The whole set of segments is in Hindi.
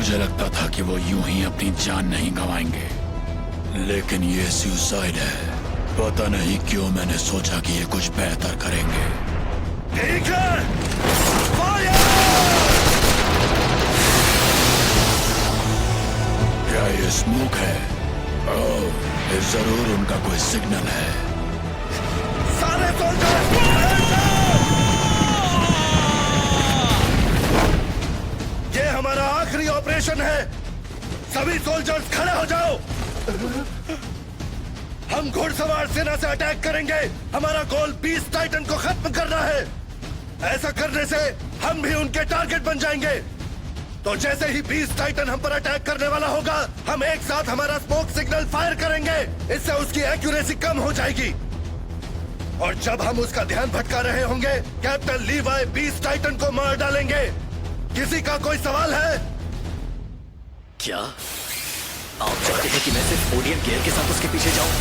मुझे लगता था कि वो यूं ही अपनी जान नहीं गंवाएंगे, लेकिन ये सुसाइड है। पता नहीं क्यों मैंने सोचा कि ये कुछ बेहतर करेंगे। ठीक है, फायर! क्या ये स्मोक है? ओह, ये जरूर उनका कोई सिग्नल है। सारे सोल्जर्स ये हमारा आखिरी ऑपरेशन है। सभी सोल्जर्स खड़े हो जाओ। हम घुड़सवार सेना से अटैक करेंगे। हमारा गोल बीस्ट टाइटन को खत्म करना है। ऐसा करने से हम भी उनके टारगेट बन जाएंगे। तो जैसे ही बीस्ट टाइटन हम पर अटैक करने वाला होगा, हम एक साथ हमारा स्मोक सिग्नल फायर करेंगे। इससे उसकी एक्यूरेसी कम हो जाएगी। और जब हम उसका ध्यान भटका रहे होंगे, कैप्टन लीवाई बीस्ट टाइटन को मार डालेंगे। किसी का कोई सवाल है? क्या आप चाहते हैं कि मैं सिर्फ ओडियन गियर के साथ उसके पीछे जाऊं?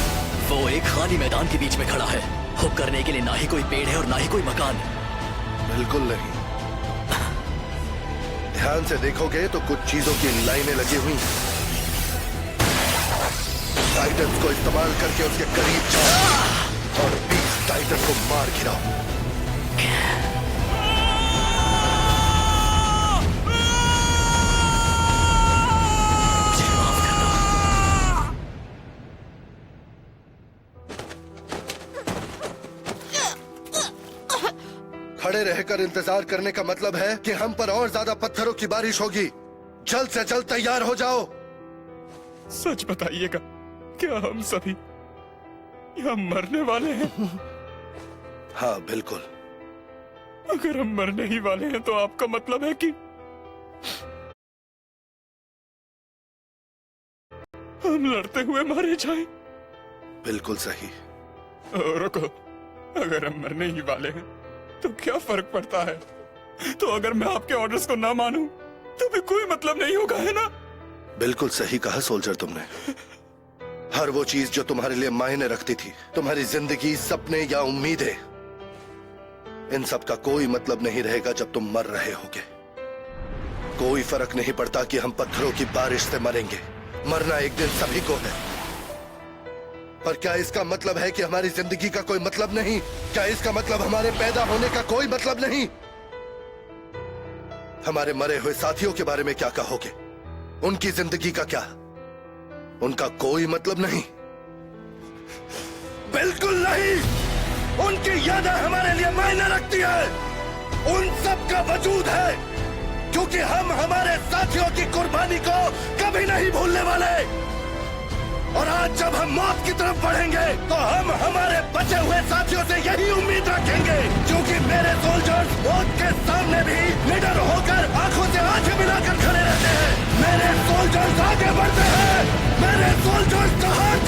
वो एक खाली मैदान के बीच में खड़ा है। हुक करने के लिए ना ही कोई पेड़ है और ना ही कोई मकान। बिल्कुल नहीं। ध्यान से देखोगे तो कुछ चीजों की लाइनें लगी हुई हैं। टाइटन्स को इस्तेमाल करके उसके करीब जाओ और बीस्ट टाइटन को मार गिराओ। खड़े रहकर इंतजार करने का मतलब है कि हम पर और ज्यादा पत्थरों की बारिश होगी। जल्द से जल्द तैयार हो जाओ। सच बताइएगा, क्या हम सभी यहाँ मरने वाले हैं? हाँ बिल्कुल। अगर हम मरने ही वाले हैं तो आपका मतलब है कि हम लड़ते हुए मारे जाएं? बिल्कुल सही। रुको, अगर हम मरने ही वाले हैं तो क्या फर्क पड़ता है? तो अगर मैं आपके ऑर्डर्स को ना मानूं तो भी कोई मतलब नहीं होगा, है ना? बिल्कुल सही कहा सोल्जर तुमने। हर वो चीज जो तुम्हारे लिए मायने रखती थी, तुम्हारी जिंदगी, सपने या उम्मीदें, इन सब का कोई मतलब नहीं रहेगा जब तुम मर रहे होगे। कोई फर्क नहीं पड़ता कि हम पत्थरों की बारिश से मरेंगे। मरना एक दिन सभी को है। पर क्या इसका मतलब है कि हमारी जिंदगी का कोई मतलब नहीं? क्या इसका मतलब हमारे पैदा होने का कोई मतलब नहीं? हमारे मरे हुए साथियों के बारे में क्या कहोगे? उनकी जिंदगी का क्या? उनका कोई मतलब नहीं? बिल्कुल नहीं। उनकी यादें हमारे लिए मायने रखती है। उन सब का वजूद है, क्योंकि हम हमारे साथियों की कुर्बानी को कभी नहीं भूलने वाले। और आज जब हम मौत की तरफ बढ़ेंगे तो हम हमारे बचे हुए साथियों से यही उम्मीद रखेंगे, क्योंकि मेरे सोल्जर्स मौत के सामने भी निडर होकर आंखों से आंखें मिलाकर खड़े रहते हैं। मेरे सोल्जर्स आगे बढ़ते हैं। मेरे सोल्जर्स का हाथ